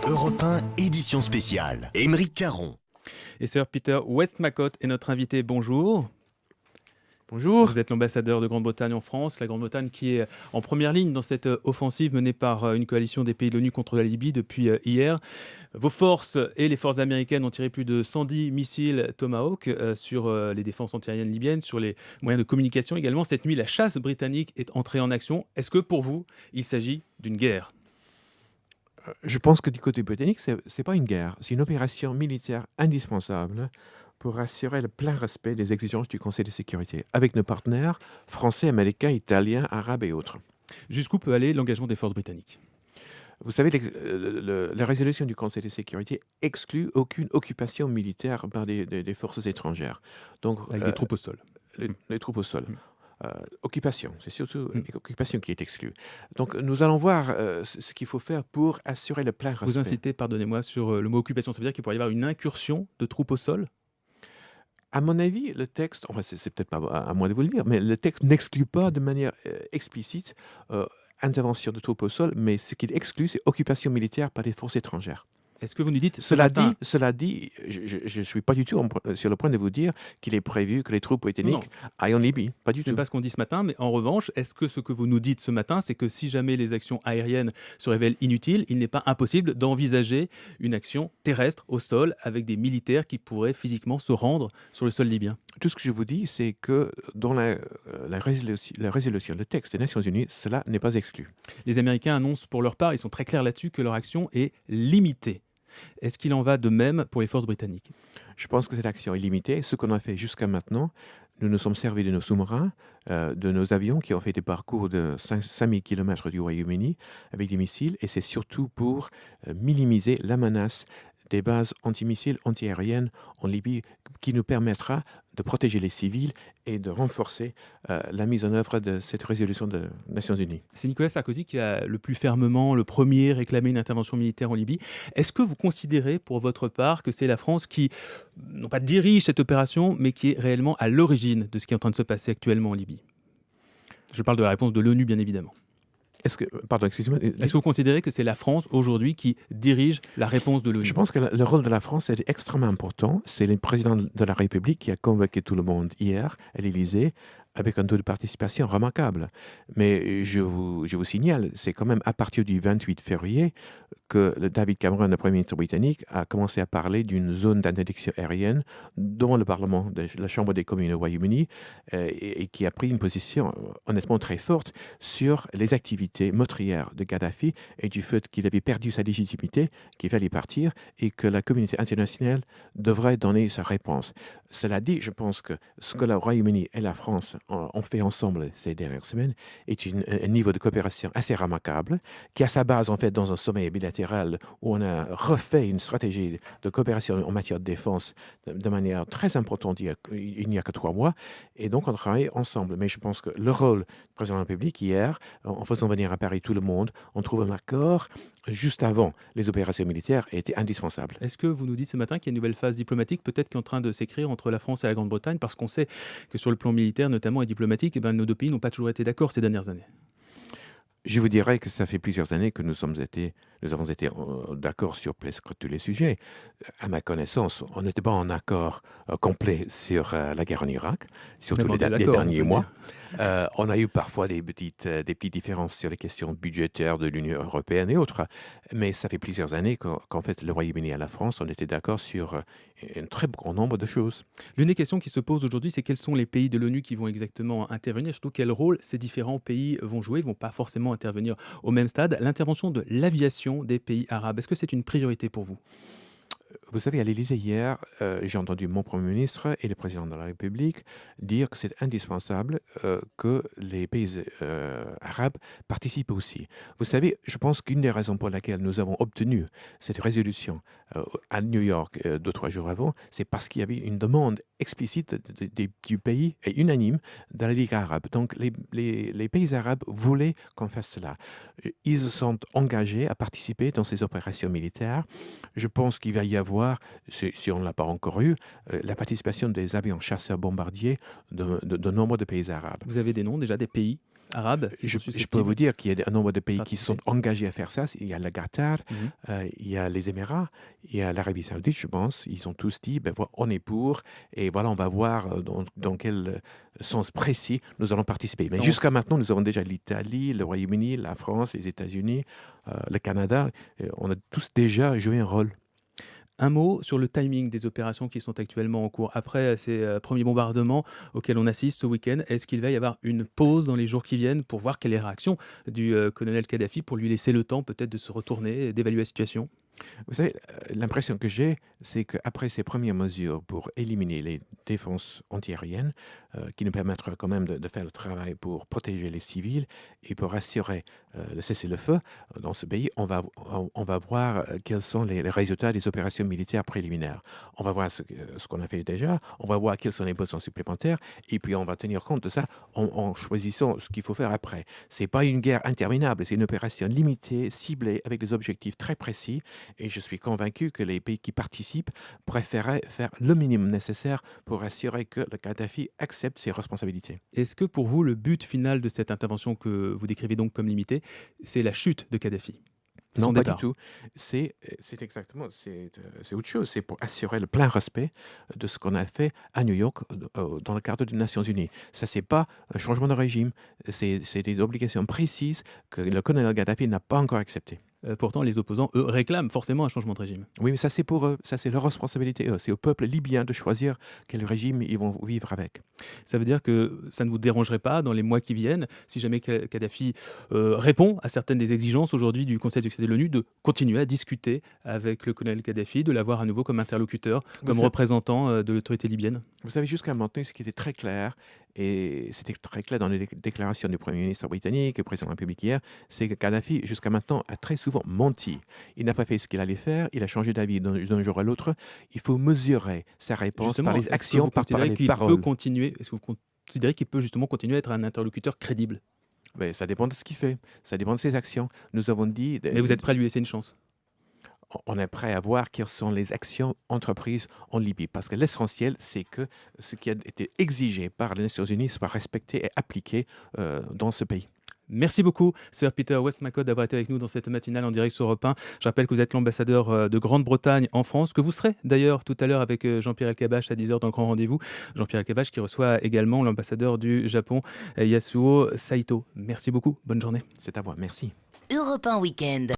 Europe 1, édition spéciale. Aymeric Caron. Et Sir Peter Westmacott est notre invité. Bonjour. Bonjour. Vous êtes l'ambassadeur de Grande-Bretagne en France, la Grande-Bretagne qui est en première ligne dans cette offensive menée par une coalition des pays de l'ONU contre la Libye depuis hier. Vos forces et les forces américaines ont tiré plus de 110 missiles Tomahawk sur les défenses antiaériennes libyennes, sur les moyens de communication également. Cette nuit, la chasse britannique est entrée en action. Est-ce que pour vous, il s'agit d'une guerre ? Je pense que du côté britannique, c'est pas une guerre, c'est une opération militaire indispensable pour assurer le plein respect des exigences du Conseil de sécurité, avec nos partenaires français, américains, italiens, arabes et autres. Jusqu'où peut aller l'engagement des forces britanniques ? Vous savez, la résolution du Conseil de sécurité exclut aucune occupation militaire par des forces étrangères. Donc, Avec des troupes au sol. les troupes au sol. Occupation, c'est surtout occupation qui est exclue. Donc nous allons voir ce qu'il faut faire pour assurer le plein respect. Vous incitez, pardonnez-moi, sur le mot occupation. Ça veut dire qu'il pourrait y avoir une incursion de troupes au sol ? À mon avis, le texte, enfin c'est peut-être pas à moi de vous le dire, mais le texte n'exclut pas de manière explicite intervention de troupes au sol, mais ce qu'il exclut, c'est occupation militaire par des forces étrangères. Est-ce que vous nous dites Cela dit, je ne suis pas du tout sur le point de vous dire qu'il est prévu que les troupes britanniques aillent en Libye. Pas du tout. Ce n'est pas ce qu'on dit ce matin, mais en revanche, est-ce que ce que vous nous dites ce matin, c'est que si jamais les actions aériennes se révèlent inutiles, il n'est pas impossible d'envisager une action terrestre au sol avec des militaires qui pourraient physiquement se rendre sur le sol libyen ? Tout ce que je vous dis, c'est que dans la résolution, le texte des Nations Unies, cela n'est pas exclu. Les Américains annoncent pour leur part, ils sont très clairs là-dessus, que leur action est limitée. Est-ce qu'il en va de même pour les forces britanniques ? Je pense que cette action est limitée. Ce qu'on a fait jusqu'à maintenant, nous nous sommes servis de nos sous-marins, de nos avions qui ont fait des parcours de 5000 km du Royaume-Uni avec des missiles, et c'est surtout pour minimiser la menace des bases antimissiles, antiaériennes en Libye, qui nous permettra de protéger les civils et de renforcer la mise en œuvre de cette résolution des Nations Unies. C'est Nicolas Sarkozy qui a le plus fermement, le premier, réclamé une intervention militaire en Libye. Est-ce que vous considérez pour votre part que c'est la France qui, non pas dirige cette opération, mais qui est réellement à l'origine de ce qui est en train de se passer actuellement en Libye ? Je parle de la réponse de l'ONU, bien évidemment. Pardon, excusez-moi. Est-ce que vous considérez que c'est la France aujourd'hui qui dirige la réponse de l'ONU ? Je pense que le rôle de la France est extrêmement important. C'est le président de la République qui a convoqué tout le monde hier à l'Élysée avec un taux de participation remarquable. Mais je vous signale, c'est quand même à partir du 28 février que David Cameron, le Premier ministre britannique, a commencé à parler d'une zone d'interdiction aérienne dans le Parlement de la Chambre des communes au Royaume-Uni et qui a pris une position honnêtement très forte sur les activités meurtrières de Kadhafi et du fait qu'il avait perdu sa légitimité, qu'il fallait partir et que la communauté internationale devrait donner sa réponse. Cela dit, je pense que ce que le Royaume-Uni et la France ont fait ensemble ces dernières semaines est un niveau de coopération assez remarquable, qui a sa base en fait dans un sommet bilatéral où on a refait une stratégie de coopération en matière de défense de manière très importante il n'y a que 3 mois, et donc on travaille ensemble. Mais je pense que le rôle du président de la République hier, en faisant venir à Paris tout le monde, en trouvant un accord juste avant les opérations militaires, était indispensable. Est-ce que vous nous dites ce matin qu'il y a une nouvelle phase diplomatique peut-être qui est en train de s'écrire entre la France et la Grande-Bretagne, parce qu'on sait que sur le plan militaire notamment et diplomatique, nos deux pays n'ont pas toujours été d'accord ces dernières années ? Je vous dirais que ça fait plusieurs années que nous avons été d'accord sur presque tous les sujets. À ma connaissance, on n'était pas en accord complet sur la guerre en Irak, surtout les derniers mois. On a eu parfois des petites différences sur les questions budgétaires de l'Union européenne et autres, mais ça fait plusieurs années qu'en fait le Royaume-Uni et la France, on était d'accord sur un très grand nombre de choses. L'une des questions qui se pose aujourd'hui, c'est quels sont les pays de l'ONU qui vont exactement intervenir, surtout quel rôle ces différents pays vont jouer. Ils ne vont pas forcément intervenir au même stade. L'intervention de l'aviation des pays arabes, est-ce que c'est une priorité pour vous ? Vous savez, à l'Élysée hier, j'ai entendu mon Premier ministre et le Président de la République dire que c'est indispensable que les pays arabes participent aussi. Vous savez, je pense qu'une des raisons pour laquelle nous avons obtenu cette résolution à New York 2-3 jours avant, c'est parce qu'il y avait une demande explicite du pays et unanime de la Ligue arabe. Donc les pays arabes voulaient qu'on fasse cela. Ils se sont engagés à participer dans ces opérations militaires. Je pense qu'il va y avoir, si on ne l'a pas encore eu, la participation des avions chasseurs bombardiers de nombre de pays arabes. Vous avez des noms déjà, des pays ? arabes qui Je sont peux susceptibles. vous dire qu'il y a un nombre de pays qui sont Participer. engagés à faire ça. Il y a le Qatar, Mhm. il y a les Émirats, il y a l'Arabie Saoudite, je pense. Ils ont tous dit, ben, on est pour, et voilà, on va voir dans quel sens précis nous allons participer. Mais Ça, on jusqu'à s- maintenant, nous avons déjà l'Italie, le Royaume-Uni, la France, les États-Unis, le Canada. On a tous déjà joué un rôle. Un mot sur le timing des opérations qui sont actuellement en cours. Après ces premiers bombardements auxquels on assiste ce week-end, est-ce qu'il va y avoir une pause dans les jours qui viennent pour voir quelle est la réaction du colonel Kadhafi, pour lui laisser le temps peut-être de se retourner et d'évaluer la situation? Vous savez, l'impression que j'ai, c'est qu'après ces premières mesures pour éliminer les défenses antiaériennes, qui nous permettraient quand même de faire le travail pour protéger les civils et pour assurer le cessez-le-feu dans ce pays, on va voir quels sont les résultats des opérations militaires préliminaires. On va voir ce qu'on a fait déjà, on va voir quels sont les besoins supplémentaires, et puis on va tenir compte de ça en choisissant ce qu'il faut faire après. Ce n'est pas une guerre interminable, c'est une opération limitée, ciblée, avec des objectifs très précis. Et je suis convaincu que les pays qui participent préféraient faire le minimum nécessaire pour assurer que le Kadhafi accepte ses responsabilités. Est-ce que pour vous, le but final de cette intervention que vous décrivez donc comme limitée, c'est la chute de Kadhafi, Non, son pas du départ? tout. C'est exactement, c'est autre chose. C'est pour assurer le plein respect de ce qu'on a fait à New York dans le cadre des Nations Unies. Ça, c'est pas un changement de régime. C'est des obligations précises que le colonel Kadhafi n'a pas encore acceptées. Pourtant, les opposants, eux, réclament forcément un changement de régime. Oui, mais ça, c'est pour eux. Ça, c'est leur responsabilité. C'est au peuple libyen de choisir quel régime ils vont vivre avec. Ça veut dire que ça ne vous dérangerait pas dans les mois qui viennent, si jamais Kadhafi répond à certaines des exigences aujourd'hui du Conseil de sécurité de l'ONU, de continuer à discuter avec le colonel Kadhafi, de l'avoir à nouveau comme interlocuteur, Vous comme savez, représentant de l'autorité libyenne? vous savez, jusqu'à maintenant, ce qui était très clair, et c'était très clair dans les déclarations du Premier ministre britannique et du président de la République hier, c'est que Kadhafi, jusqu'à maintenant, a très souvent menti. Il n'a pas fait ce qu'il allait faire, il a changé d'avis d'un jour à l'autre. Il faut mesurer sa réponse par Justement, les est-ce que actions, vous par considérez les qu'il peut paroles. continuer, est-ce que vous considérez qu'il peut justement continuer à être un interlocuteur crédible? Mais ça dépend de ce qu'il fait, ça dépend de ses actions. Nous avons dit, Mais vous êtes prêt à lui laisser une chance? on est prêt à voir quelles sont les actions entreprises en Libye. Parce que l'essentiel, c'est que ce qui a été exigé par les Nations Unies soit respecté et appliqué dans ce pays. Merci beaucoup, Sir Peter Westmacott, d'avoir été avec nous dans cette matinale en direct sur Europe 1. Je rappelle que vous êtes l'ambassadeur de Grande-Bretagne en France, que vous serez d'ailleurs tout à l'heure avec Jean-Pierre Elkabbach à 10h dans le Grand Rendez-vous. Jean-Pierre Elkabbach qui reçoit également l'ambassadeur du Japon, Yasuo Saito. Merci beaucoup, bonne journée. C'est à moi, merci. Europe 1 Week-end.